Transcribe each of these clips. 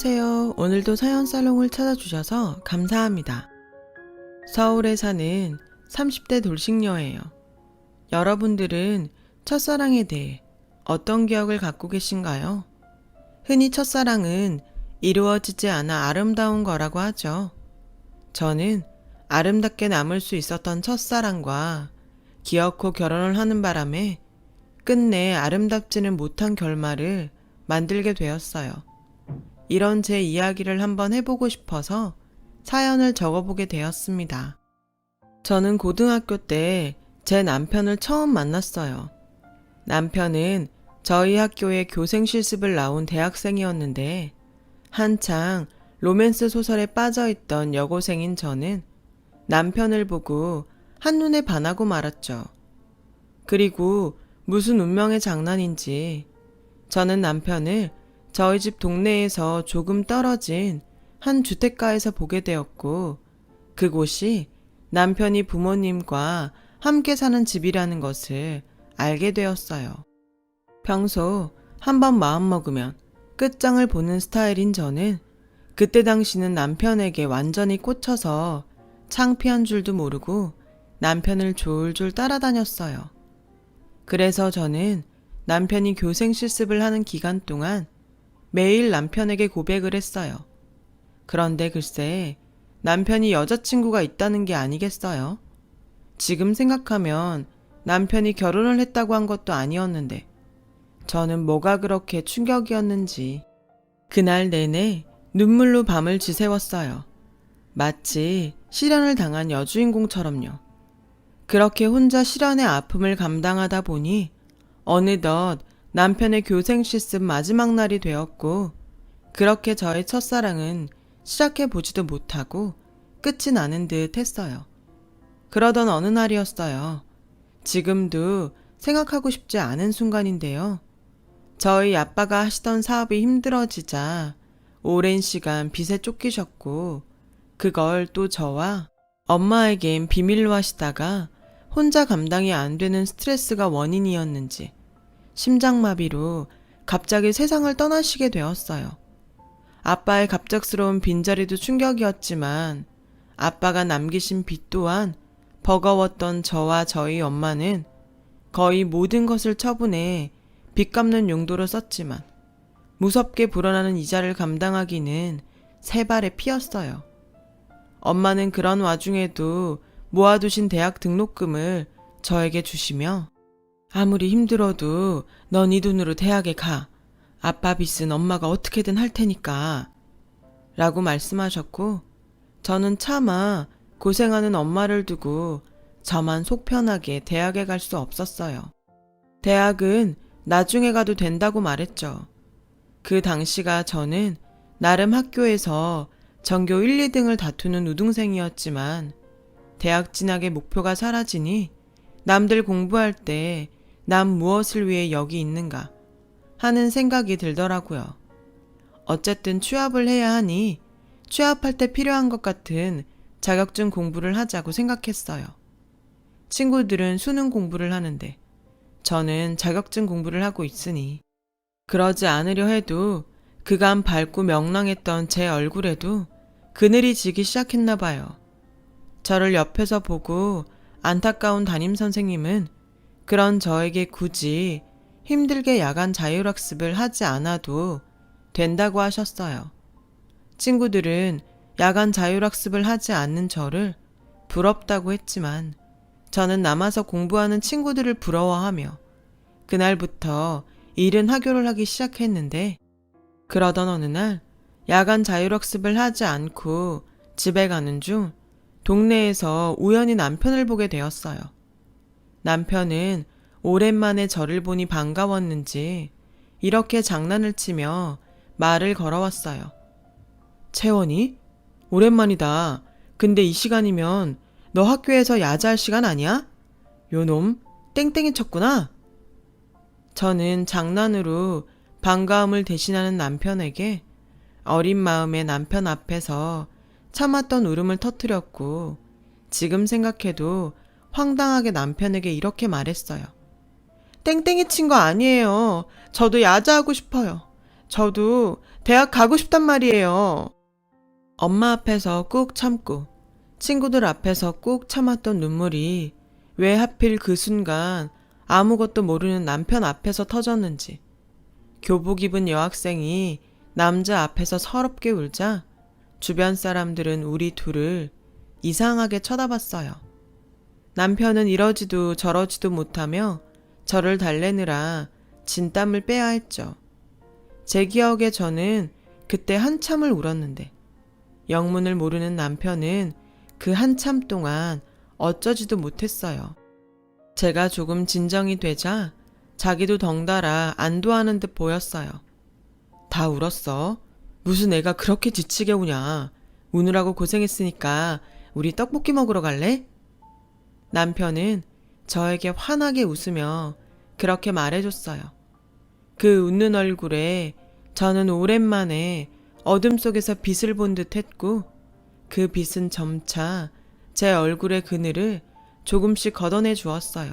안녕하세요. 오늘도 사연 살롱을 찾아주셔서 감사합니다. 서울에 사는 30대 돌싱녀예요. 여러분들은 첫사랑에 대해 어떤 기억을 갖고 계신가요? 흔히 첫사랑은 이루어지지 않아 아름다운 거라고 하죠. 저는 아름답게 남을 수 있었던 첫사랑과 기어코 결혼을 하는 바람에 끝내 아름답지는 못한 결말을 만들게 되었어요. 이런 제 이야기를 한번 해보고 싶어서 사연을 적어보게 되었습니다. 저는 고등학교 때 제 남편을 처음 만났어요. 남편은 저희 학교에 교생 실습을 나온 대학생이었는데 한창 로맨스 소설에 빠져있던 여고생인 저는 남편을 보고 한눈에 반하고 말았죠. 그리고 무슨 운명의 장난인지 저는 남편을 저희 집 동네에서 조금 떨어진 한 주택가에서 보게 되었고 그곳이 남편이 부모님과 함께 사는 집이라는 것을 알게 되었어요. 평소 한번 마음먹으면 끝장을 보는 스타일인 저는 그때 당시는 남편에게 완전히 꽂혀서 창피한 줄도 모르고 남편을 졸졸 따라다녔어요. 그래서 저는 남편이 교생 실습을 하는 기간 동안 매일 남편에게 고백을 했어요. 그런데 글쎄 남편이 여자친구가 있다는 게 아니겠어요? 지금 생각하면 남편이 결혼을 했다고 한 것도 아니었는데 저는 뭐가 그렇게 충격이었는지 그날 내내 눈물로 밤을 지새웠어요. 마치 실연을 당한 여주인공처럼요. 그렇게 혼자 실연의 아픔을 감당하다 보니 어느덧 남편의 교생 실습 마지막 날이 되었고 그렇게 저의 첫사랑은 시작해보지도 못하고 끝이 나는 듯 했어요. 그러던 어느 날이었어요. 지금도 생각하고 싶지 않은 순간인데요. 저희 아빠가 하시던 사업이 힘들어지자 오랜 시간 빚에 쫓기셨고 그걸 또 저와 엄마에겐 비밀로 하시다가 혼자 감당이 안 되는 스트레스가 원인이었는지 심장마비로 갑자기 세상을 떠나시게 되었어요. 아빠의 갑작스러운 빈자리도 충격이었지만 아빠가 남기신 빚 또한 버거웠던 저와 저희 엄마는 거의 모든 것을 처분해 빚 갚는 용도로 썼지만 무섭게 불어나는 이자를 감당하기는 세 발의 피였어요. 엄마는 그런 와중에도 모아두신 대학 등록금을 저에게 주시며 아무리 힘들어도 넌 이 돈으로 대학에 가. 아빠 빚은 엄마가 어떻게든 할 테니까. 라고 말씀하셨고 저는 차마 고생하는 엄마를 두고 저만 속 편하게 대학에 갈 수 없었어요. 대학은 나중에 가도 된다고 말했죠. 그 당시가 저는 나름 학교에서 전교 1, 2등을 다투는 우등생이었지만 대학 진학의 목표가 사라지니 남들 공부할 때 난 무엇을 위해 여기 있는가 하는 생각이 들더라고요. 어쨌든 취업을 해야 하니 취업할 때 필요한 것 같은 자격증 공부를 하자고 생각했어요. 친구들은 수능 공부를 하는데 저는 자격증 공부를 하고 있으니 그러지 않으려 해도 그간 밝고 명랑했던 제 얼굴에도 그늘이 지기 시작했나 봐요. 저를 옆에서 보고 안타까운 담임선생님은 그런 저에게 굳이 힘들게 야간 자율학습을 하지 않아도 된다고 하셨어요. 친구들은 야간 자율학습을 하지 않는 저를 부럽다고 했지만 저는 남아서 공부하는 친구들을 부러워하며 그날부터 이른 학교를 하기 시작했는데 그러던 어느 날 야간 자율학습을 하지 않고 집에 가는 중 동네에서 우연히 남편을 보게 되었어요. 남편은 오랜만에 저를 보니 반가웠는지 이렇게 장난을 치며 말을 걸어왔어요. 채원이? 오랜만이다. 근데 이 시간이면 너 학교에서 야자할 시간 아니야? 요놈 땡땡이 쳤구나. 저는 장난으로 반가움을 대신하는 남편에게 어린 마음에 남편 앞에서 참았던 울음을 터뜨렸고 지금 생각해도 황당하게 남편에게 이렇게 말했어요. 땡땡이 친 거 아니에요. 저도 야자하고 싶어요. 저도 대학 가고 싶단 말이에요. 엄마 앞에서 꾹 참고 친구들 앞에서 꾹 참았던 눈물이 왜 하필 그 순간 아무것도 모르는 남편 앞에서 터졌는지 교복 입은 여학생이 남자 앞에서 서럽게 울자 주변 사람들은 우리 둘을 이상하게 쳐다봤어요. 남편은 이러지도 저러지도 못하며 저를 달래느라 진땀을 빼야 했죠. 제 기억에 저는 그때 한참을 울었는데 영문을 모르는 남편은 그 한참 동안 어쩌지도 못했어요. 제가 조금 진정이 되자 자기도 덩달아 안도하는 듯 보였어요. 다 울었어? 무슨 애가 그렇게 지치게 우냐? 우느라고 고생했으니까 우리 떡볶이 먹으러 갈래? 남편은 저에게 환하게 웃으며 그렇게 말해줬어요. 그 웃는 얼굴에 저는 오랜만에 어둠 속에서 빛을 본 듯 했고 그 빛은 점차 제 얼굴의 그늘을 조금씩 걷어내 주었어요.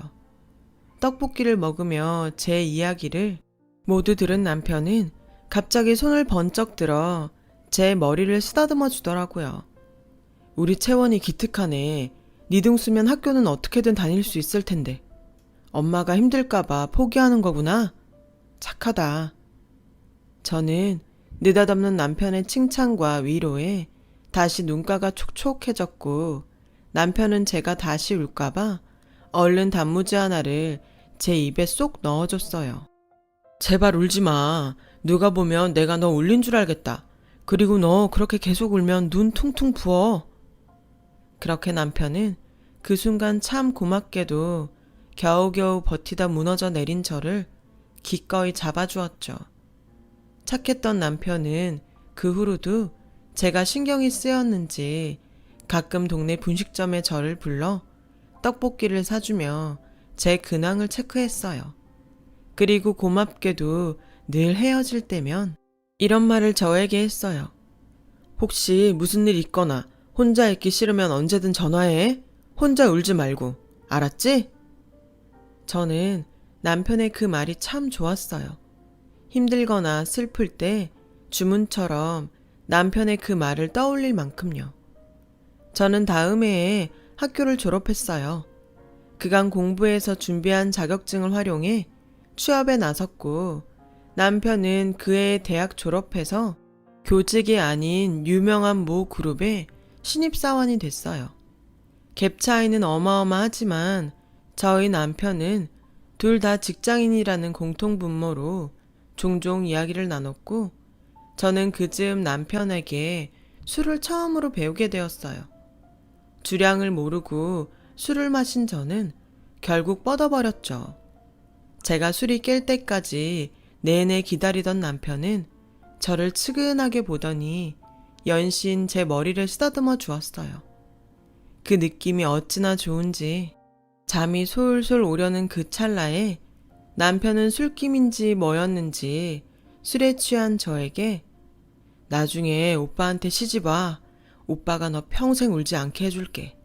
떡볶이를 먹으며 제 이야기를 모두 들은 남편은 갑자기 손을 번쩍 들어 제 머리를 쓰다듬어 주더라고요. 우리 채원이 기특하네. 니 등 쓰면 학교는 어떻게든 다닐 수 있을 텐데. 엄마가 힘들까봐 포기하는 거구나. 착하다. 저는 느닷없는 남편의 칭찬과 위로에 다시 눈가가 촉촉해졌고 남편은 제가 다시 울까봐 얼른 단무지 하나를 제 입에 쏙 넣어줬어요. 제발 울지 마. 누가 보면 내가 너 울린 줄 알겠다. 그리고 너 그렇게 계속 울면 눈 퉁퉁 부어. 그렇게 남편은 그 순간 참 고맙게도 겨우겨우 버티다 무너져 내린 저를 기꺼이 잡아주었죠. 착했던 남편은 그 후로도 제가 신경이 쓰였는지 가끔 동네 분식점에 저를 불러 떡볶이를 사주며 제 근황을 체크했어요. 그리고 고맙게도 늘 헤어질 때면 이런 말을 저에게 했어요. 혹시 무슨 일 있거나 혼자 있기 싫으면 언제든 전화해. 혼자 울지 말고. 알았지? 저는 남편의 그 말이 참 좋았어요. 힘들거나 슬플 때 주문처럼 남편의 그 말을 떠올릴 만큼요. 저는 다음 해에 학교를 졸업했어요. 그간 공부해서 준비한 자격증을 활용해 취업에 나섰고 남편은 그해 대학 졸업해서 교직이 아닌 유명한 모 그룹의 신입사원이 됐어요. 갭 차이는 어마어마하지만 저희 남편은 둘 다 직장인이라는 공통분모로 종종 이야기를 나눴고 저는 그즈음 남편에게 술을 처음으로 배우게 되었어요. 주량을 모르고 술을 마신 저는 결국 뻗어버렸죠. 제가 술이 깰 때까지 내내 기다리던 남편은 저를 측은하게 보더니 연신 제 머리를 쓰다듬어 주었어요. 그 느낌이 어찌나 좋은지 잠이 솔솔 오려는 그 찰나에 남편은 술김인지 뭐였는지 술에 취한 저에게 나중에 오빠한테 시집와. 오빠가 너 평생 울지 않게 해줄게.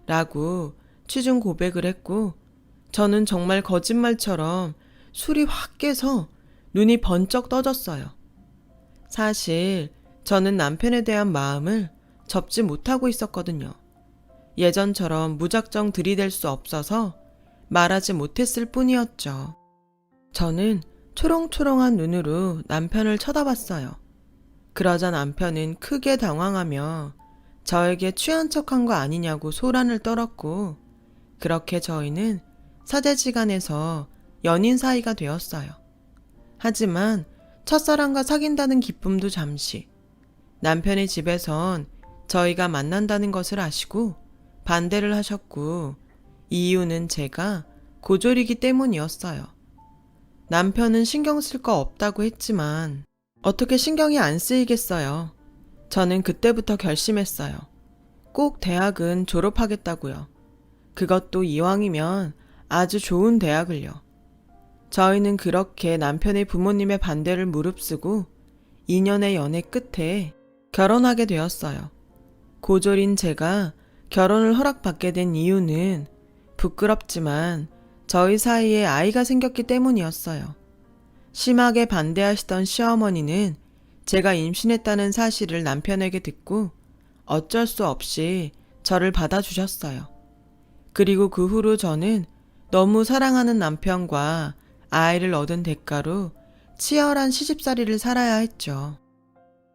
라고 취중 고백을 했고 저는 정말 거짓말처럼 술이 확 깨서 눈이 번쩍 떠졌어요. 사실 저는 남편에 대한 마음을 접지 못하고 있었거든요. 예전처럼 무작정 들이댈 수 없어서 말하지 못했을 뿐이었죠. 저는 초롱초롱한 눈으로 남편을 쳐다봤어요. 그러자 남편은 크게 당황하며 저에게 취한 척한 거 아니냐고 소란을 떨었고 그렇게 저희는 사제지간에서 연인 사이가 되었어요. 하지만 첫사랑과 사귄다는 기쁨도 잠시 남편의 집에선 저희가 만난다는 것을 아시고 반대를 하셨고 이유는 제가 고졸이기 때문이었어요. 남편은 신경 쓸 거 없다고 했지만 어떻게 신경이 안 쓰이겠어요. 저는 그때부터 결심했어요. 꼭 대학은 졸업하겠다고요. 그것도 이왕이면 아주 좋은 대학을요. 저희는 그렇게 남편의 부모님의 반대를 무릅쓰고 2년의 연애 끝에 결혼하게 되었어요. 고졸인 제가 결혼을 허락받게 된 이유는 부끄럽지만 저희 사이에 아이가 생겼기 때문이었어요. 심하게 반대하시던 시어머니는 제가 임신했다는 사실을 남편에게 듣고 어쩔 수 없이 저를 받아주셨어요. 그리고 그 후로 저는 너무 사랑하는 남편과 아이를 얻은 대가로 치열한 시집살이를 살아야 했죠.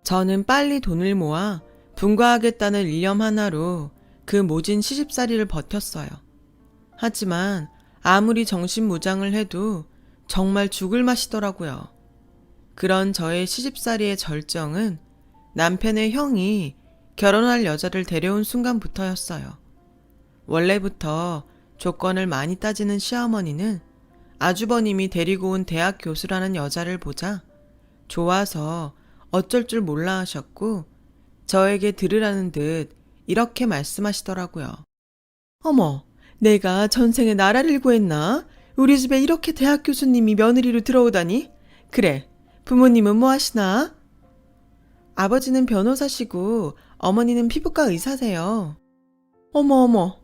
저는 빨리 돈을 모아 분가하겠다는 일념 하나로 그 모진 시집살이를 버텼어요. 하지만 아무리 정신무장을 해도 정말 죽을 맛이더라고요. 그런 저의 시집살이의 절정은 남편의 형이 결혼할 여자를 데려온 순간부터였어요. 원래부터 조건을 많이 따지는 시어머니는 아주버님이 데리고 온 대학 교수라는 여자를 보자 좋아서 어쩔 줄 몰라 하셨고 저에게 들으라는 듯 이렇게 말씀하시더라고요. 어머, 내가 전생에 나라를 구했나? 우리 집에 이렇게 대학 교수님이 며느리로 들어오다니? 그래, 부모님은 뭐 하시나? 아버지는 변호사시고 어머니는 피부과 의사세요. 어머.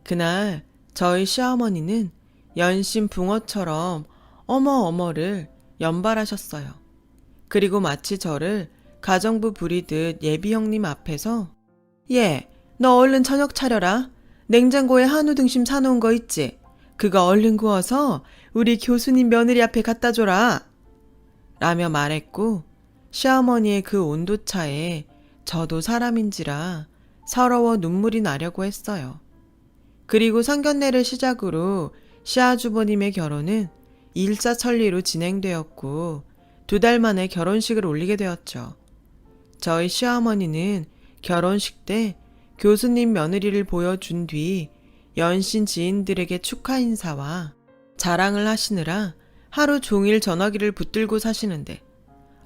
그날 저희 시어머니는 연신 붕어처럼 어머를 연발하셨어요. 그리고 마치 저를 가정부 부리듯 예비 형님 앞에서 너 얼른 저녁 차려라. 냉장고에 한우 등심 사놓은 거 있지? 그거 얼른 구워서 우리 교수님 며느리 앞에 갖다 줘라. 라며 말했고 시어머니의 그 온도차에 저도 사람인지라 서러워 눈물이 나려고 했어요. 그리고 상견례를 시작으로 시아주버님의 결혼은 일사천리로 진행되었고 2달 만에 결혼식을 올리게 되었죠. 저희 시어머니는 결혼식 때 교수님 며느리를 보여준 뒤 연신 지인들에게 축하 인사와 자랑을 하시느라 하루 종일 전화기를 붙들고 사시는데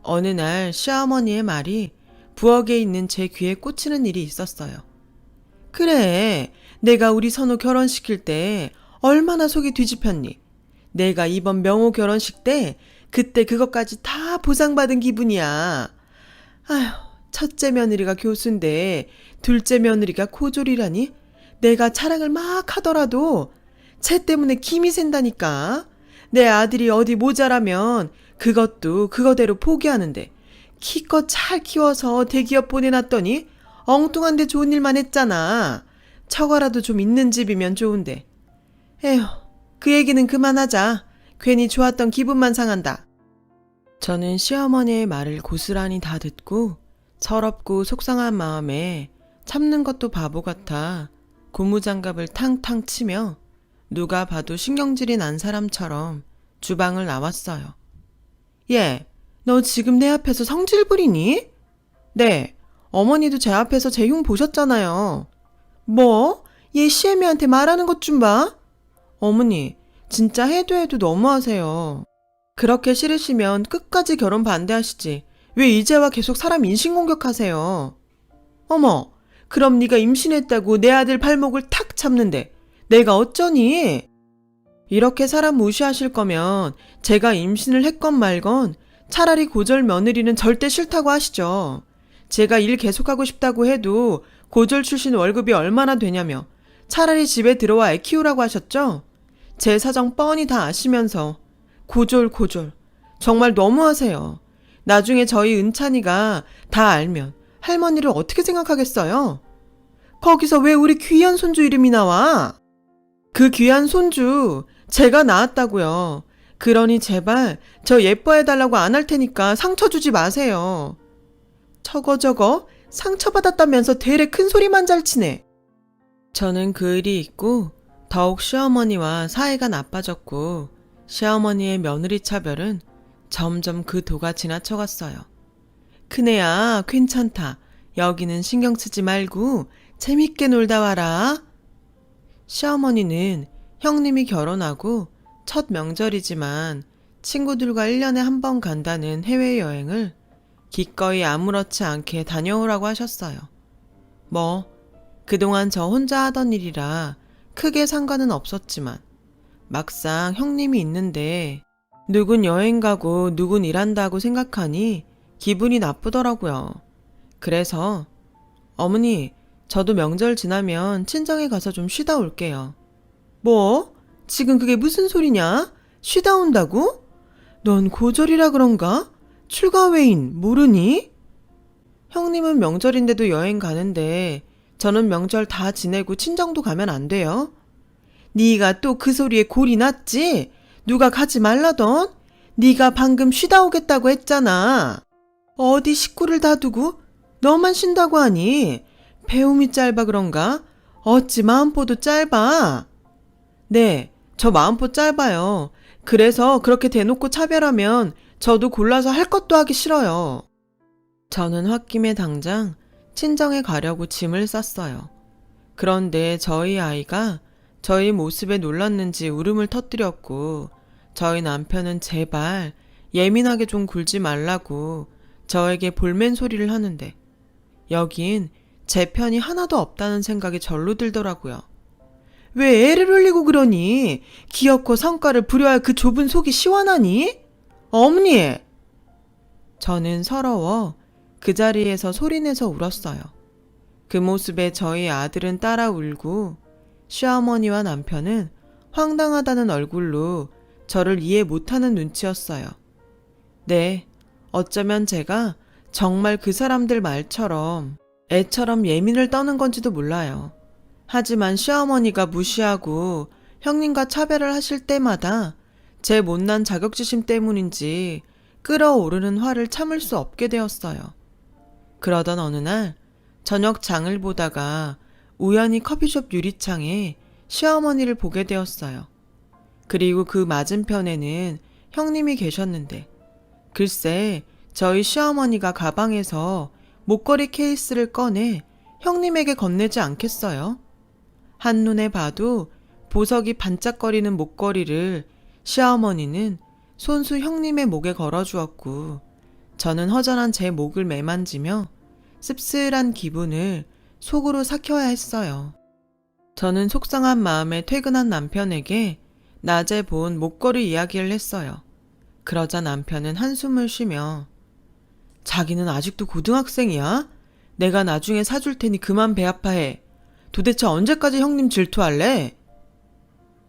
어느 날 시어머니의 말이 부엌에 있는 제 귀에 꽂히는 일이 있었어요. 그래, 내가 우리 선우 결혼시킬 때 얼마나 속이 뒤집혔니? 내가 이번 명호 결혼식 때 그때 그것까지 다 보상받은 기분이야. 아휴, 첫째 며느리가 교수인데 둘째 며느리가 고졸이라니? 내가 자랑을 막 하더라도 쟤 때문에 김이 샌다니까. 내 아들이 어디 모자라면 그것도 그거대로 포기하는데 키껏 잘 키워서 대기업 보내놨더니 엉뚱한 데 좋은 일만 했잖아. 처가라도 좀 있는 집이면 좋은데. 에휴, 그 얘기는 그만하자. 괜히 좋았던 기분만 상한다. 저는 시어머니의 말을 고스란히 다 듣고 서럽고 속상한 마음에 참는 것도 바보 같아 고무장갑을 탕탕 치며 누가 봐도 신경질이 난 사람처럼 주방을 나왔어요. 너 지금 내 앞에서 성질 부리니? 네, 어머니도 제 앞에서 제 흉 보셨잖아요. 뭐? 얘 시애미한테 말하는 것 좀 봐. 어머니, 진짜 해도 너무하세요. 그렇게 싫으시면 끝까지 결혼 반대하시지. 왜 이제와 계속 사람 인신공격하세요? 어머, 그럼 네가 임신했다고 내 아들 발목을 탁 잡는데 내가 어쩌니? 이렇게 사람 무시하실 거면 제가 임신을 했건 말건 차라리 고졸 며느리는 절대 싫다고 하시죠. 제가 일 계속하고 싶다고 해도 고졸 출신 월급이 얼마나 되냐며 차라리 집에 들어와 애 키우라고 하셨죠? 제 사정 뻔히 다 아시면서 고졸 정말 너무하세요. 나중에 저희 은찬이가 다 알면 할머니를 어떻게 생각하겠어요? 거기서 왜 우리 귀한 손주 이름이 나와? 그 귀한 손주 제가 낳았다고요. 그러니 제발 저 예뻐해달라고 안 할 테니까 상처 주지 마세요. 저거 상처받았다면서 되레 큰 소리만 잘 치네. 저는 그 일이 있고 더욱 시어머니와 사이가 나빠졌고 시어머니의 며느리 차별은 점점 그 도가 지나쳐갔어요. 큰애야, 괜찮다. 여기는 신경 쓰지 말고 재밌게 놀다 와라. 시어머니는 형님이 결혼하고 첫 명절이지만 친구들과 1년에 한 번 간다는 해외여행을 기꺼이 아무렇지 않게 다녀오라고 하셨어요. 그동안 저 혼자 하던 일이라 크게 상관은 없었지만 막상 형님이 있는데 누군 여행 가고 누군 일한다고 생각하니 기분이 나쁘더라고요. 그래서 어머니, 저도 명절 지나면 친정에 가서 좀 쉬다 올게요. 지금 그게 무슨 소리냐? 쉬다 온다고? 넌 고졸이라 그런가? 출가회인 모르니? 형님은 명절인데도 여행 가는데 저는 명절 다 지내고 친정도 가면 안 돼요? 네가 또 그 소리에 골이 났지? 누가 가지 말라던? 네가 방금 쉬다 오겠다고 했잖아. 어디 식구를 다 두고 너만 쉰다고 하니? 배움이 짧아 그런가? 어찌 마음보도 짧아? 네, 저 마음보 짧아요. 그래서 그렇게 대놓고 차별하면 저도 골라서 할 것도 하기 싫어요. 저는 홧김에 당장 친정에 가려고 짐을 쌌어요. 그런데 저희 아이가 저희 모습에 놀랐는지 울음을 터뜨렸고 저희 남편은 제발 예민하게 좀 굴지 말라고 저에게 볼멘 소리를 하는데 여긴 제 편이 하나도 없다는 생각이 절로 들더라고요. 왜 애를 흘리고 그러니? 기어코 성과를 부려야 그 좁은 속이 시원하니? 어머니! 저는 서러워 그 자리에서 소리내서 울었어요. 그 모습에 저희 아들은 따라 울고 시어머니와 남편은 황당하다는 얼굴로 저를 이해 못하는 눈치였어요. 네, 어쩌면 제가 정말 그 사람들 말처럼 애처럼 예민을 떠는 건지도 몰라요. 하지만 시어머니가 무시하고 형님과 차별을 하실 때마다 제 못난 자격지심 때문인지 끓어오르는 화를 참을 수 없게 되었어요. 그러던 어느 날 저녁 장을 보다가 우연히 커피숍 유리창에 시어머니를 보게 되었어요. 그리고 그 맞은편에는 형님이 계셨는데 글쎄 저희 시어머니가 가방에서 목걸이 케이스를 꺼내 형님에게 건네지 않겠어요? 한눈에 봐도 보석이 반짝거리는 목걸이를 시어머니는 손수 형님의 목에 걸어주었고 저는 허전한 제 목을 매만지며 씁쓸한 기분을 속으로 삭혀야 했어요. 저는 속상한 마음에 퇴근한 남편에게 낮에 본 목걸이 이야기를 했어요. 그러자 남편은 한숨을 쉬며 자기는 아직도 고등학생이야? 내가 나중에 사줄 테니 그만 배 아파해. 도대체 언제까지 형님 질투할래?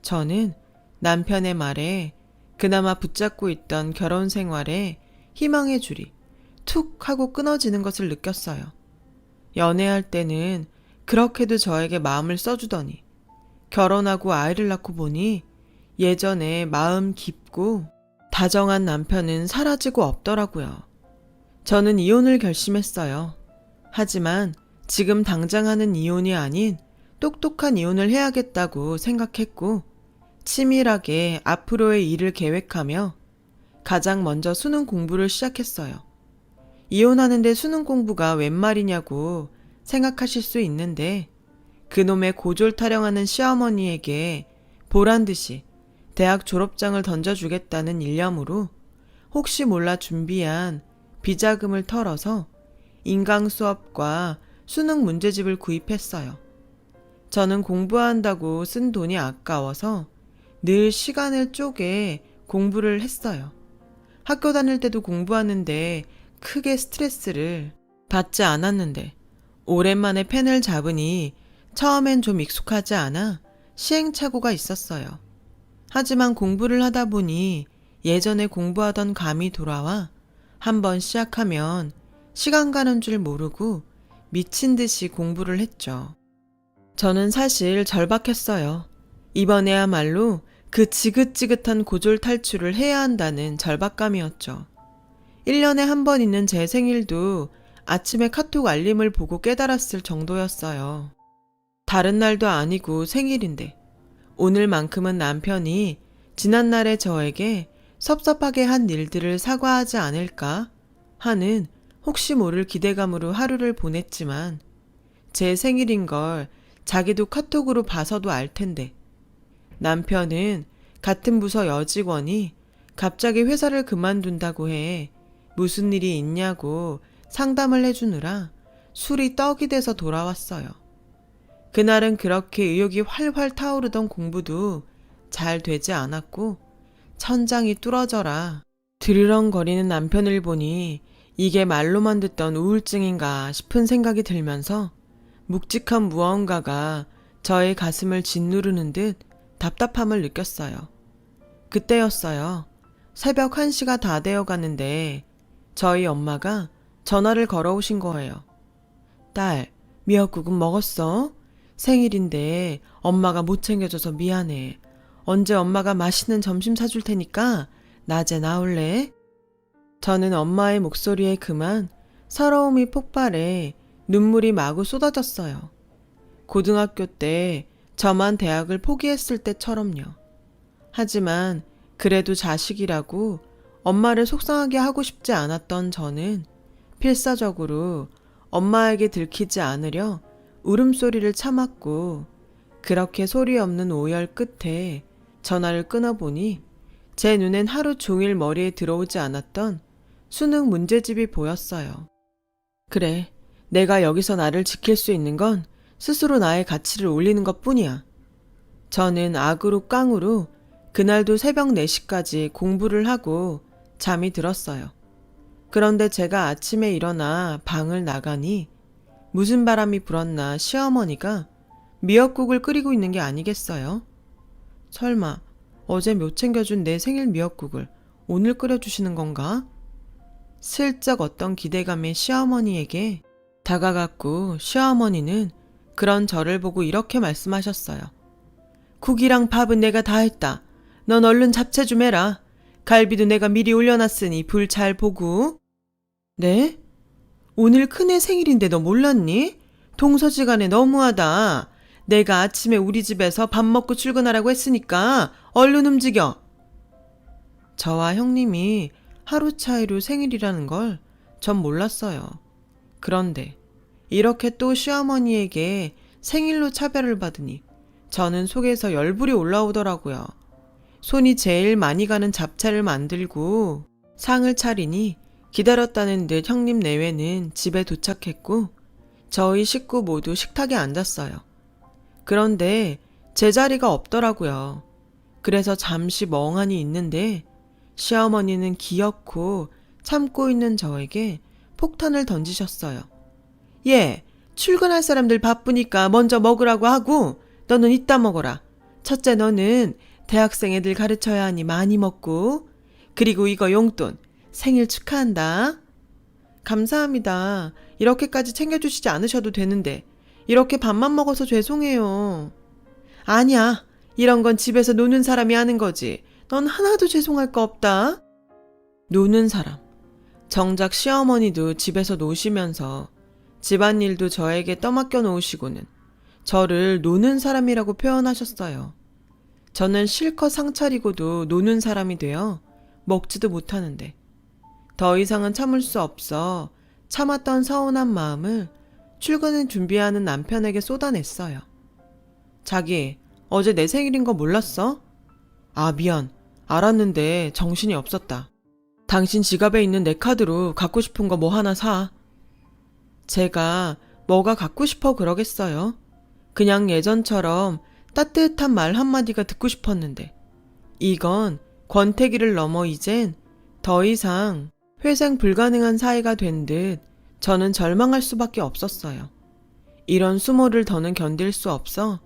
저는 남편의 말에 그나마 붙잡고 있던 결혼 생활에 희망의 줄이 툭 하고 끊어지는 것을 느꼈어요. 연애할 때는 그렇게도 저에게 마음을 써주더니 결혼하고 아이를 낳고 보니 예전에 마음 깊고 다정한 남편은 사라지고 없더라고요. 저는 이혼을 결심했어요. 하지만 지금 당장 하는 이혼이 아닌 똑똑한 이혼을 해야겠다고 생각했고 치밀하게 앞으로의 일을 계획하며 가장 먼저 수능 공부를 시작했어요. 이혼하는데 수능 공부가 웬 말이냐고 생각하실 수 있는데 그놈의 고졸 타령하는 시어머니에게 보란듯이 대학 졸업장을 던져주겠다는 일념으로 혹시 몰라 준비한 비자금을 털어서 인강 수업과 수능 문제집을 구입했어요. 저는 공부한다고 쓴 돈이 아까워서 늘 시간을 쪼개 공부를 했어요. 학교 다닐 때도 공부하는데 크게 스트레스를 받지 않았는데 오랜만에 펜을 잡으니 처음엔 좀 익숙하지 않아 시행착오가 있었어요. 하지만 공부를 하다 보니 예전에 공부하던 감이 돌아와 한번 시작하면 시간 가는 줄 모르고 미친 듯이 공부를 했죠. 저는 사실 절박했어요. 이번에야말로 그 지긋지긋한 고졸 탈출을 해야 한다는 절박감이었죠. 1년에 한 번 있는 제 생일도 아침에 카톡 알림을 보고 깨달았을 정도였어요. 다른 날도 아니고 생일인데 오늘만큼은 남편이 지난날에 저에게 섭섭하게 한 일들을 사과하지 않을까 하는 혹시 모를 기대감으로 하루를 보냈지만 제 생일인 걸 자기도 카톡으로 봐서도 알 텐데 남편은 같은 부서 여직원이 갑자기 회사를 그만둔다고 해 무슨 일이 있냐고 상담을 해주느라 술이 떡이 돼서 돌아왔어요. 그날은 그렇게 의욕이 활활 타오르던 공부도 잘 되지 않았고 천장이 뚫어져라 드르렁거리는 남편을 보니 이게 말로만 듣던 우울증인가 싶은 생각이 들면서 묵직한 무언가가 저의 가슴을 짓누르는 듯 답답함을 느꼈어요. 그때였어요. 새벽 1시가 다 되어 가는데 저희 엄마가 전화를 걸어오신 거예요. 딸, 미역국은 먹었어? 생일인데 엄마가 못 챙겨줘서 미안해. 언제 엄마가 맛있는 점심 사줄 테니까 낮에 나올래? 저는 엄마의 목소리에 그만 서러움이 폭발해 눈물이 마구 쏟아졌어요. 고등학교 때 저만 대학을 포기했을 때처럼요. 하지만 그래도 자식이라고 엄마를 속상하게 하고 싶지 않았던 저는 필사적으로 엄마에게 들키지 않으려 울음소리를 참았고, 그렇게 소리 없는 오열 끝에 전화를 끊어보니 제 눈엔 하루 종일 머리에 들어오지 않았던 수능 문제집이 보였어요. 그래, 내가 여기서 나를 지킬 수 있는 건 스스로 나의 가치를 올리는 것 뿐이야. 저는 악으로 깡으로 그날도 새벽 4시까지 공부를 하고 잠이 들었어요. 그런데 제가 아침에 일어나 방을 나가니 무슨 바람이 불었나 시어머니가 미역국을 끓이고 있는 게 아니겠어요? 설마 어제 못 챙겨준 내 생일 미역국을 오늘 끓여주시는 건가? 슬쩍 어떤 기대감에 시어머니에게 다가갔고, 시어머니는 그런 저를 보고 이렇게 말씀하셨어요. 국이랑 밥은 내가 다 했다. 넌 얼른 잡채 좀 해라. 갈비도 내가 미리 올려놨으니 불 잘 보고. 네? 오늘 큰애 생일인데 너 몰랐니? 동서지간에 너무하다. 내가 아침에 우리 집에서 밥 먹고 출근하라고 했으니까 얼른 움직여. 저와 형님이 하루 차이로 생일이라는 걸 전 몰랐어요. 그런데 이렇게 또 시어머니에게 생일로 차별을 받으니 저는 속에서 열불이 올라오더라고요. 손이 제일 많이 가는 잡채를 만들고 상을 차리니 기다렸다는 듯 형님 내외는 집에 도착했고 저희 식구 모두 식탁에 앉았어요. 그런데 제 자리가 없더라고요. 그래서 잠시 멍하니 있는데 시어머니는 기어코 참고 있는 저에게 폭탄을 던지셨어요. 예, 출근할 사람들 바쁘니까 먼저 먹으라고 하고 너는 이따 먹어라. 첫째, 너는 대학생 애들 가르쳐야 하니 많이 먹고, 그리고 이거 용돈 생일 축하한다. 감사합니다. 이렇게까지 챙겨주시지 않으셔도 되는데 이렇게 밥만 먹어서 죄송해요. 아니야, 이런 건 집에서 노는 사람이 하는 거지. 넌 하나도 죄송할 거 없다. 노는 사람. 정작 시어머니도 집에서 노시면서 집안일도 저에게 떠맡겨 놓으시고는 저를 노는 사람이라고 표현하셨어요. 저는 실컷 상 차리고도 노는 사람이 되어 먹지도 못하는데 더 이상은 참을 수 없어 참았던 서운한 마음을 출근을 준비하는 남편에게 쏟아냈어요. 자기, 어제 내 생일인 거 몰랐어? 아, 미안. 알았는데 정신이 없었다. 당신 지갑에 있는 내 카드로 갖고 싶은 거 뭐 하나 사. 제가 뭐가 갖고 싶어 그러겠어요? 그냥 예전처럼 따뜻한 말 한마디가 듣고 싶었는데 이건 권태기를 넘어 이젠 더 이상 회생 불가능한 사이가 된 듯 저는 절망할 수밖에 없었어요. 이런 수모를 더는 견딜 수 없어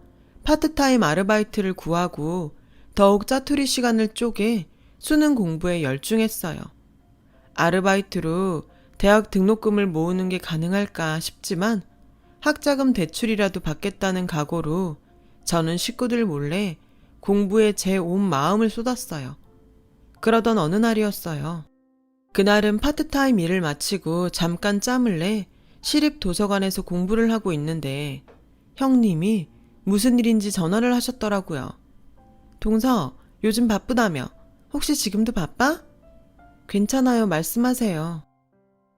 파트타임 아르바이트를 구하고 더욱 짜투리 시간을 쪼개 수능 공부에 열중했어요. 아르바이트로 대학 등록금을 모으는 게 가능할까 싶지만 학자금 대출이라도 받겠다는 각오로 저는 식구들 몰래 공부에 제 온 마음을 쏟았어요. 그러던 어느 날이었어요. 그날은 파트타임 일을 마치고 잠깐 짬을 내 시립 도서관에서 공부를 하고 있는데 형님이 무슨 일인지 전화를 하셨더라고요. 동서, 요즘 바쁘다며. 혹시 지금도 바빠? 괜찮아요. 말씀하세요.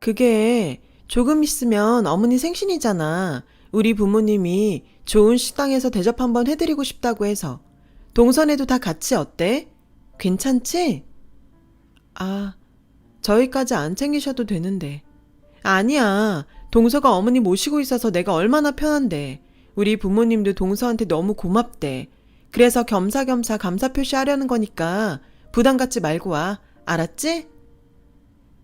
그게 조금 있으면 어머니 생신이잖아. 우리 부모님이 좋은 식당에서 대접 한번 해드리고 싶다고 해서. 동선에도 다 같이 어때? 괜찮지? 아, 저희까지 안 챙기셔도 되는데. 아니야. 동서가 어머니 모시고 있어서 내가 얼마나 편한데. 우리 부모님도 동서한테 너무 고맙대. 그래서 겸사겸사 감사 표시하려는 거니까 부담 갖지 말고 와. 알았지?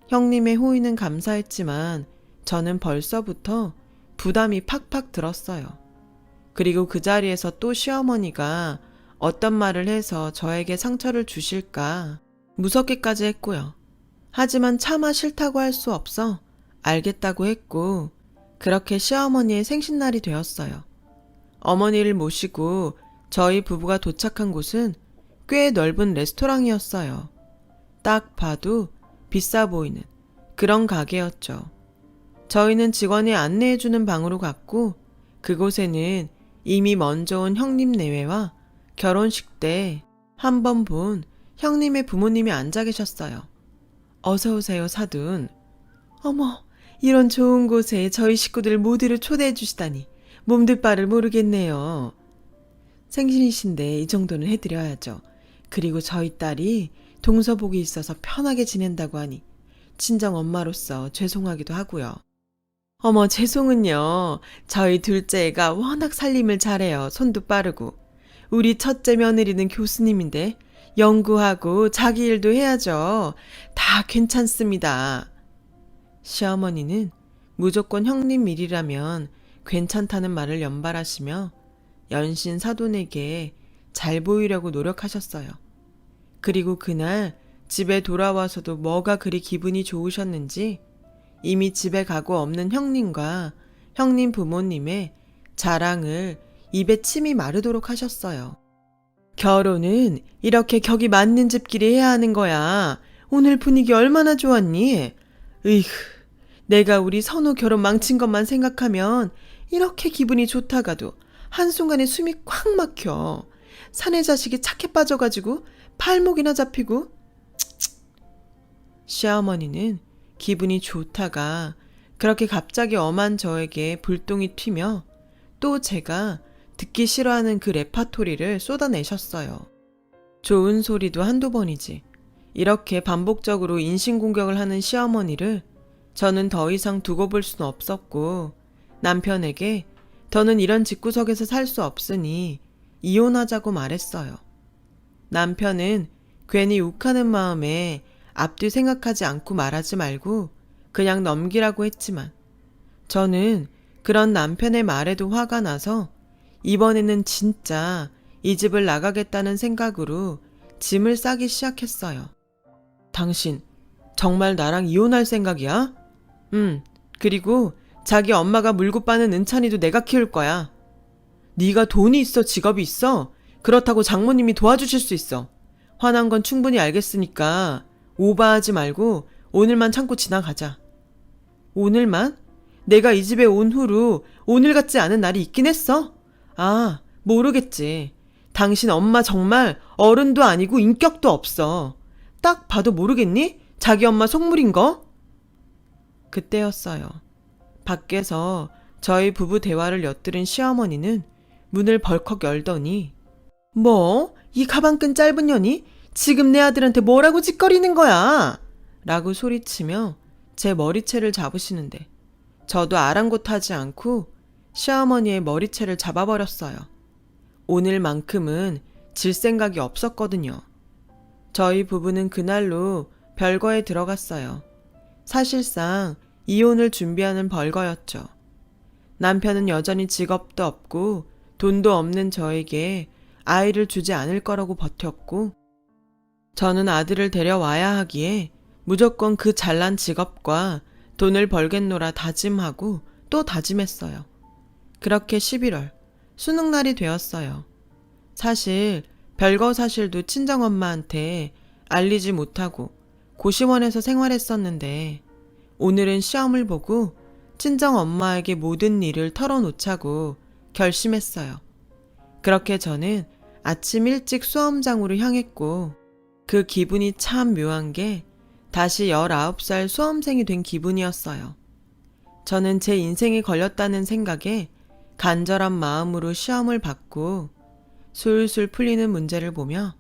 형님의 호의는 감사했지만 저는 벌써부터 부담이 팍팍 들었어요. 그리고 그 자리에서 또 시어머니가 어떤 말을 해서 저에게 상처를 주실까 무섭게까지 했고요. 하지만 차마 싫다고 할 수 없어 알겠다고 했고, 그렇게 시어머니의 생신날이 되었어요. 어머니를 모시고 저희 부부가 도착한 곳은 꽤 넓은 레스토랑이었어요. 딱 봐도 비싸 보이는 그런 가게였죠. 저희는 직원이 안내해주는 방으로 갔고, 그곳에는 이미 먼저 온 형님 내외와 결혼식 때 한 번 본 형님의 부모님이 앉아 계셨어요. 어서 오세요, 사돈. 어머, 이런 좋은 곳에 저희 식구들 모두를 초대해 주시다니 몸둘 바를 모르겠네요. 생신이신데 이 정도는 해드려야죠. 그리고 저희 딸이 동서복이 있어서 편하게 지낸다고 하니 친정 엄마로서 죄송하기도 하고요. 어머, 죄송은요. 저희 둘째가 워낙 살림을 잘해요. 손도 빠르고. 우리 첫째 며느리는 교수님인데 연구하고 자기 일도 해야죠. 다 괜찮습니다. 시어머니는 무조건 형님 일이라면 괜찮다는 말을 연발하시며 연신 사돈에게 잘 보이려고 노력하셨어요. 그리고 그날 집에 돌아와서도 뭐가 그리 기분이 좋으셨는지 이미 집에 가고 없는 형님과 형님 부모님의 자랑을 입에 침이 마르도록 하셨어요. 결혼은 이렇게 격이 맞는 집끼리 해야 하는 거야. 오늘 분위기 얼마나 좋았니? 으이흐, 내가 우리 선우 결혼 망친 것만 생각하면 이렇게 기분이 좋다가도 한순간에 숨이 콱 막혀. 사내 자식이 착해 빠져가지고 팔목이나 잡히고. 시어머니는 기분이 좋다가 그렇게 갑자기 엄한 저에게 불똥이 튀며 또 제가 듣기 싫어하는 그 레파토리를 쏟아내셨어요. 좋은 소리도 한두 번이지. 이렇게 반복적으로 인신공격을 하는 시어머니를 저는 더 이상 두고 볼 수는 없었고, 남편에게 더는 이런 집구석에서 살 수 없으니 이혼하자고 말했어요. 남편은 괜히 욱하는 마음에 앞뒤 생각하지 않고 말하지 말고 그냥 넘기라고 했지만, 저는 그런 남편의 말에도 화가 나서 이번에는 진짜 이 집을 나가겠다는 생각으로 짐을 싸기 시작했어요. 당신 정말 나랑 이혼할 생각이야? 그리고 자기 엄마가 물고 빠는 은찬이도 내가 키울 거야. 네가 돈이 있어, 직업이 있어? 그렇다고 장모님이 도와주실 수 있어. 화난 건 충분히 알겠으니까 오바하지 말고 오늘만 참고 지나가자. 오늘만? 내가 이 집에 온 후로 오늘 같지 않은 날이 있긴 했어? 아, 모르겠지. 당신 엄마 정말 어른도 아니고 인격도 없어. 딱 봐도 모르겠니? 자기 엄마 속물인 거? 그때였어요. 밖에서 저희 부부 대화를 엿들은 시어머니는 문을 벌컥 열더니, 뭐? 이 가방끈 짧은 년이 지금 내 아들한테 뭐라고 짓거리는 거야? 라고 소리치며 제 머리채를 잡으시는데 저도 아랑곳하지 않고 시어머니의 머리채를 잡아버렸어요. 오늘만큼은 질 생각이 없었거든요. 저희 부부는 그날로 별거에 들어갔어요. 사실상 이혼을 준비하는 벌거였죠. 남편은 여전히 직업도 없고 돈도 없는 저에게 아이를 주지 않을 거라고 버텼고, 저는 아들을 데려와야 하기에 무조건 그 잘난 직업과 돈을 벌겠노라 다짐하고 또 다짐했어요. 그렇게 11월 수능날이 되었어요. 사실 별거 사실도 친정엄마한테 알리지 못하고 고시원에서 생활했었는데, 오늘은 시험을 보고 친정엄마에게 모든 일을 털어놓자고 결심했어요. 그렇게 저는 아침 일찍 수험장으로 향했고, 그 기분이 참 묘한 게 다시 19살 수험생이 된 기분이었어요. 저는 제 인생이 걸렸다는 생각에 간절한 마음으로 시험을 받고 술술 풀리는 문제를 보며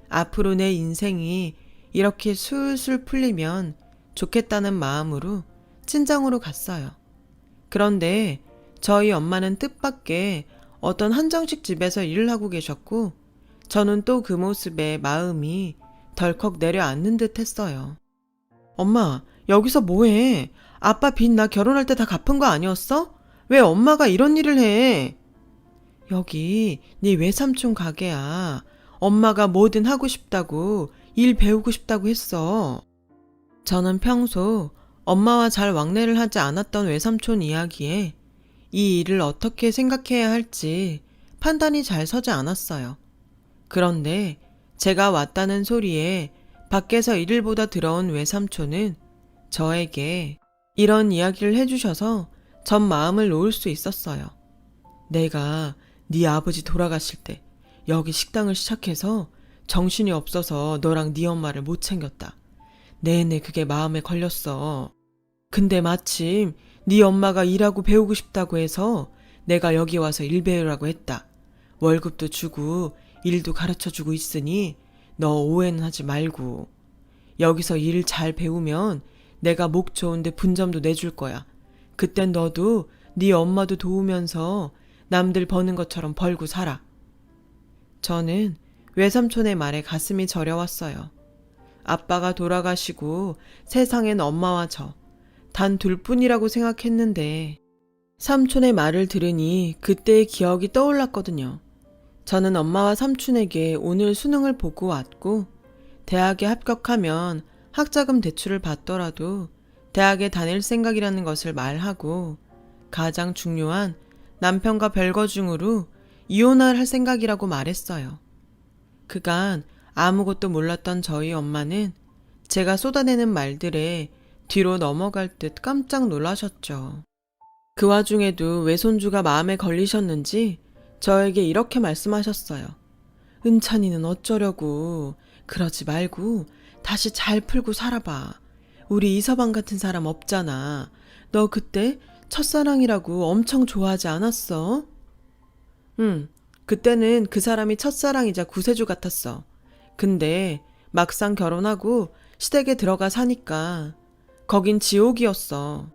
앞으로 내 인생이 이렇게 술술 풀리면 좋겠다는 마음으로 친정으로 갔어요. 그런데 저희 엄마는 뜻밖의 어떤 한정식 집에서 일을 하고 계셨고, 저는 또 그 모습에 마음이 덜컥 내려앉는 듯 했어요. 엄마, 여기서 뭐해? 아빠 빚 나 결혼할 때 다 갚은 거 아니었어? 왜 엄마가 이런 일을 해? 여기 네 외삼촌 가게야. 엄마가 뭐든 하고 싶다고, 일 배우고 싶다고 했어. 저는 평소 엄마와 잘 왕래를 하지 않았던 외삼촌 이야기에 이 일을 어떻게 생각해야 할지 판단이 잘 서지 않았어요. 그런데 제가 왔다는 소리에 밖에서 이를 보다 들어온 외삼촌은 저에게 이런 이야기를 해주셔서 전 마음을 놓을 수 있었어요. 내가 네 아버지 돌아가실 때 여기 식당을 시작해서 정신이 없어서 너랑 네 엄마를 못 챙겼다. 내내 그게 마음에 걸렸어. 근데 마침 네 엄마가 일하고 배우고 싶다고 해서 내가 여기 와서 일 배우라고 했다. 월급도 주고 일도 가르쳐주고 있으니 너 오해는 하지 말고. 여기서 일 잘 배우면 내가 목 좋은데 분점도 내줄 거야. 그땐 너도 네 엄마도 도우면서 남들 버는 것처럼 벌고 살아. 저는 외삼촌의 말에 가슴이 저려왔어요. 아빠가 돌아가시고 세상엔 엄마와 저, 단 둘뿐이라고 생각했는데 삼촌의 말을 들으니 그때의 기억이 떠올랐거든요. 저는 엄마와 삼촌에게 오늘 수능을 보고 왔고 대학에 합격하면 학자금 대출을 받더라도 대학에 다닐 생각이라는 것을 말하고 가장 중요한 남편과 별거 중으로 이혼을 할 생각이라고 말했어요. 그간 아무것도 몰랐던 저희 엄마는 제가 쏟아내는 말들에 뒤로 넘어갈 듯 깜짝 놀라셨죠. 그 와중에도 외손주가 마음에 걸리셨는지 저에게 이렇게 말씀하셨어요. 은찬이는 어쩌려고. 그러지 말고 다시 잘 풀고 살아봐. 우리 이서방 같은 사람 없잖아. 너 그때 첫사랑이라고 엄청 좋아하지 않았어? 응, 그때는 그 사람이 첫사랑이자 구세주 같았어. 근데 막상 결혼하고 시댁에 들어가 사니까 거긴 지옥이었어.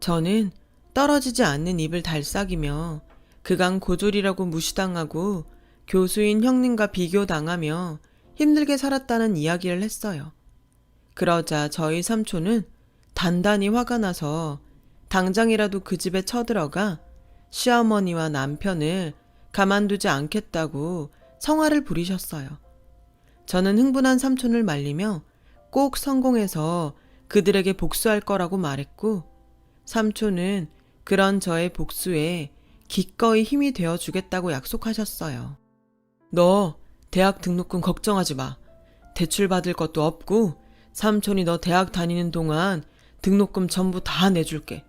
저는 떨어지지 않는 입을 달싹이며 그간 고졸이라고 무시당하고 교수인 형님과 비교당하며 힘들게 살았다는 이야기를 했어요. 그러자 저희 삼촌은 단단히 화가 나서 당장이라도 그 집에 쳐들어가 시어머니와 남편을 가만두지 않겠다고 성화를 부리셨어요. 저는 흥분한 삼촌을 말리며 꼭 성공해서 그들에게 복수할 거라고 말했고 삼촌은 그런 저의 복수에 기꺼이 힘이 되어주겠다고 약속하셨어요. 너 대학 등록금 걱정하지 마. 대출 받을 것도 없고 삼촌이 너 대학 다니는 동안 등록금 전부 다 내줄게.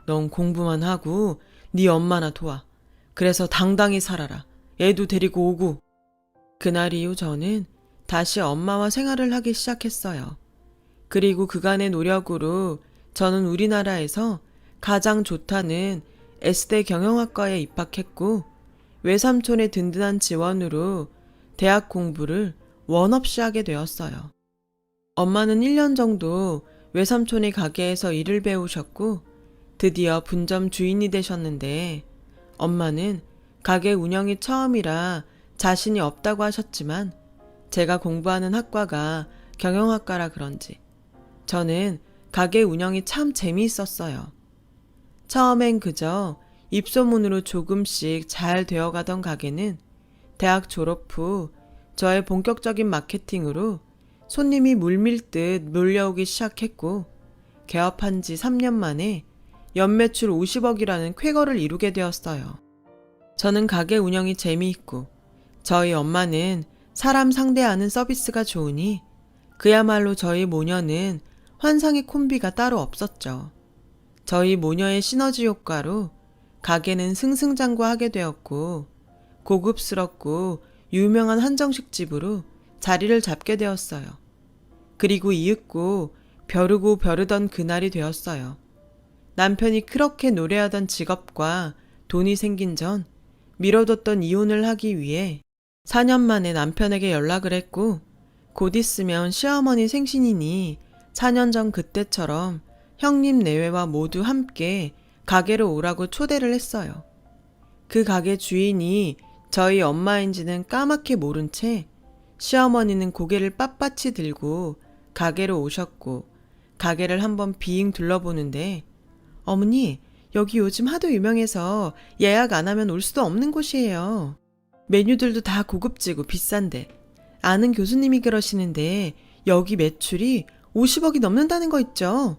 넌 공부만 하고 네 엄마나 도와. 그래서 당당히 살아라. 애도 데리고 오고. 그날 이후 저는 다시 엄마와 생활을 하기 시작했어요. 그리고 그간의 노력으로 저는 우리나라에서 가장 좋다는 S대 경영학과에 입학했고 외삼촌의 든든한 지원으로 대학 공부를 원 없이 하게 되었어요. 엄마는 1년 정도 외삼촌의 가게에서 일을 배우셨고 드디어 분점 주인이 되셨는데 엄마는 가게 운영이 처음이라 자신이 없다고 하셨지만 제가 공부하는 학과가 경영학과라 그런지 저는 가게 운영이 참 재미있었어요. 처음엔 그저 입소문으로 조금씩 잘 되어가던 가게는 대학 졸업 후 저의 본격적인 마케팅으로 손님이 물밀듯 몰려오기 시작했고 개업한 지 3년 만에 연매출 50억이라는 쾌거를 이루게 되었어요. 저는 가게 운영이 재미있고 저희 엄마는 사람 상대하는 서비스가 좋으니 그야말로 저희 모녀는 환상의 콤비가 따로 없었죠. 저희 모녀의 시너지 효과로 가게는 승승장구하게 되었고 고급스럽고 유명한 한정식 집으로 자리를 잡게 되었어요. 그리고 이윽고 벼르고 벼르던 그날이 되었어요. 남편이 그렇게 노래하던 직업과 돈이 생긴 전 미뤄뒀던 이혼을 하기 위해 4년 만에 남편에게 연락을 했고 곧 있으면 시어머니 생신이니 4년 전 그때처럼 형님 내외와 모두 함께 가게로 오라고 초대를 했어요. 그 가게 주인이 저희 엄마인지는 까맣게 모른 채 시어머니는 고개를 빳빳이 들고 가게로 오셨고 가게를 한번 빙 둘러보는데 어머니 여기 요즘 하도 유명해서 예약 안 하면 올 수도 없는 곳이에요. 메뉴들도 다 고급지고 비싼데 아는 교수님이 그러시는데 여기 매출이 50억이 넘는다는 거 있죠.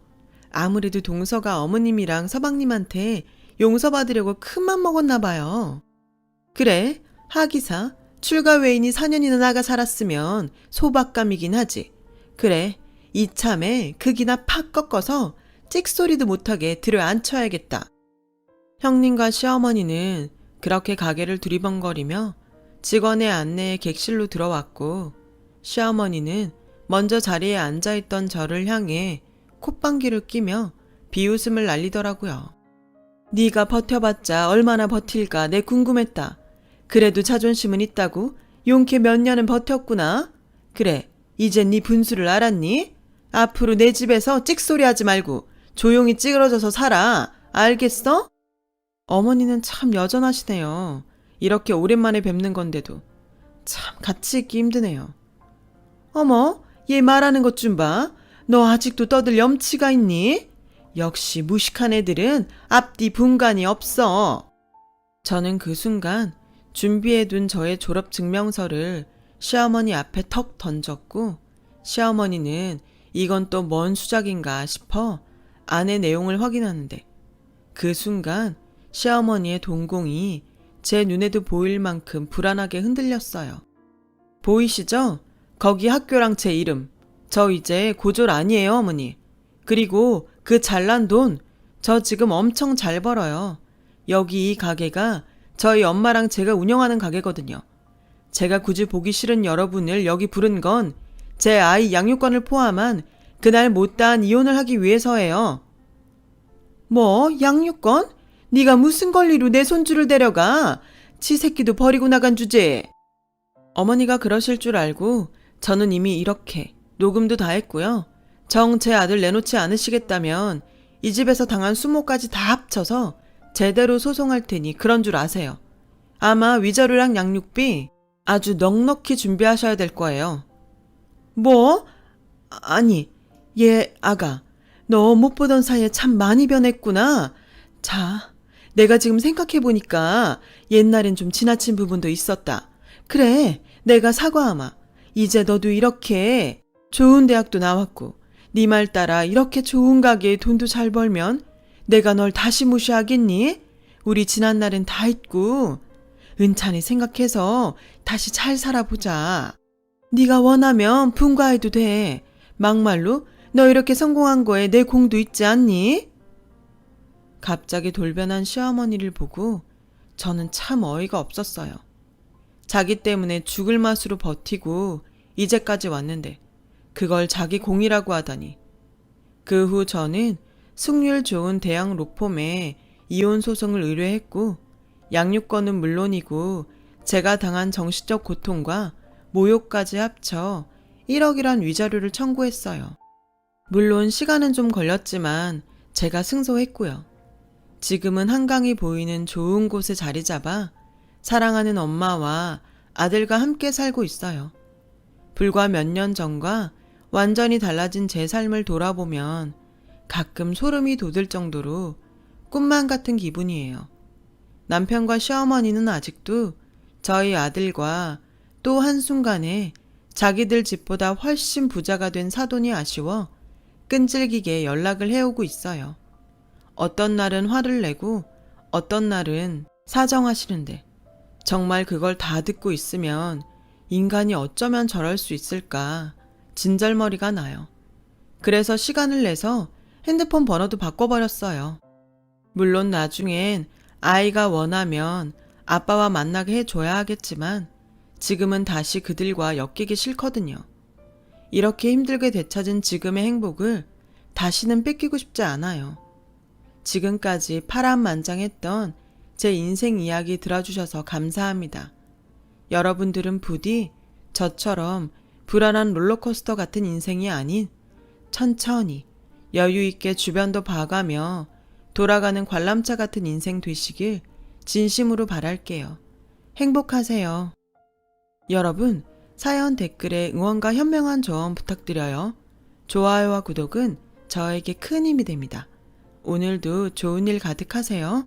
아무래도 동서가 어머님이랑 서방님한테 용서받으려고 큰맘 먹었나 봐요. 그래, 하기사, 출가 외인이 4년이나 나가 살았으면 소박감이긴 하지. 그래, 이참에 극이나 팍 꺾어서 찍소리도 못하게 들어앉혀야겠다. 형님과 시어머니는 그렇게 가게를 두리번거리며 직원의 안내에 객실로 들어왔고, 시어머니는 먼저 자리에 앉아있던 저를 향해 콧방귀를 끼며 비웃음을 날리더라고요. 네가 버텨봤자 얼마나 버틸까 내 궁금했다. 그래도 자존심은 있다고? 용케 몇 년은 버텼구나. 그래, 이젠 네 분수를 알았니? 앞으로 내 집에서 찍소리하지 말고 조용히 찌그러져서 살아. 알겠어? 어머니는 참 여전하시네요. 이렇게 오랜만에 뵙는 건데도 참 같이 있기 힘드네요. 어머, 얘 말하는 것 좀 봐. 너 아직도 떠들 염치가 있니? 역시 무식한 애들은 앞뒤 분간이 없어. 저는 그 순간 준비해둔 저의 졸업 증명서를 시어머니 앞에 턱 던졌고, 시어머니는 이건 또 뭔 수작인가 싶어 안의 내용을 확인하는데, 그 순간 시어머니의 동공이 제 눈에도 보일 만큼 불안하게 흔들렸어요. 보이시죠? 거기 학교랑 제 이름. 저 이제 고졸 아니에요, 어머니. 그리고 그 잘난 돈, 저 지금 엄청 잘 벌어요. 여기 이 가게가 저희 엄마랑 제가 운영하는 가게거든요. 제가 굳이 보기 싫은 여러분을 여기 부른 건 제 아이 양육권을 포함한 그날 못다한 이혼을 하기 위해서예요. 뭐? 양육권? 네가 무슨 권리로 내 손주를 데려가? 지 새끼도 버리고 나간 주제에. 어머니가 그러실 줄 알고 저는 이미 이렇게 녹음도 다 했고요. 정 제 아들 내놓지 않으시겠다면 이 집에서 당한 수모까지 다 합쳐서 제대로 소송할 테니 그런 줄 아세요. 아마 위자료랑 양육비 아주 넉넉히 준비하셔야 될 거예요. 뭐? 아니, 얘 아가, 너 못 보던 사이에 참 많이 변했구나. 자, 내가 지금 생각해보니까 옛날엔 좀 지나친 부분도 있었다. 그래, 내가 사과하마. 이제 너도 이렇게 좋은 대학도 나왔고 네 말 따라 이렇게 좋은 가게에 돈도 잘 벌면 내가 널 다시 무시하겠니? 우리 지난 날은 다 잊고 은찬히 생각해서 다시 잘 살아보자. 네가 원하면 분가해도 돼. 막말로 너 이렇게 성공한 거에 내 공도 있지 않니? 갑자기 돌변한 시어머니를 보고 저는 참 어이가 없었어요. 자기 때문에 죽을 맛으로 버티고 이제까지 왔는데 그걸 자기 공이라고 하다니. 그 후 저는 승률 좋은 대형 로펌에 이혼 소송을 의뢰했고, 양육권은 물론이고 제가 당한 정신적 고통과 모욕까지 합쳐 1억이란 위자료를 청구했어요. 물론 시간은 좀 걸렸지만 제가 승소했고요. 지금은 한강이 보이는 좋은 곳에 자리 잡아 사랑하는 엄마와 아들과 함께 살고 있어요. 불과 몇 년 전과 완전히 달라진 제 삶을 돌아보면 가끔 소름이 돋을 정도로 꿈만 같은 기분이에요. 남편과 시어머니는 아직도 저희 아들과 또 한순간에 자기들 집보다 훨씬 부자가 된 사돈이 아쉬워 끈질기게 연락을 해오고 있어요. 어떤 날은 화를 내고 어떤 날은 사정하시는데 정말 그걸 다 듣고 있으면 인간이 어쩌면 저럴 수 있을까 진절머리가 나요. 그래서 시간을 내서 핸드폰 번호도 바꿔버렸어요. 물론 나중엔 아이가 원하면 아빠와 만나게 해줘야 하겠지만 지금은 다시 그들과 엮이기 싫거든요. 이렇게 힘들게 되찾은 지금의 행복을 다시는 뺏기고 싶지 않아요. 지금까지 파란만장했던 제 인생 이야기 들어주셔서 감사합니다. 여러분들은 부디 저처럼 불안한 롤러코스터 같은 인생이 아닌 천천히 여유있게 주변도 봐가며 돌아가는 관람차 같은 인생 되시길 진심으로 바랄게요. 행복하세요. 여러분, 사연 댓글에 응원과 현명한 조언 부탁드려요. 좋아요와 구독은 저에게 큰 힘이 됩니다. 오늘도 좋은 일 가득하세요.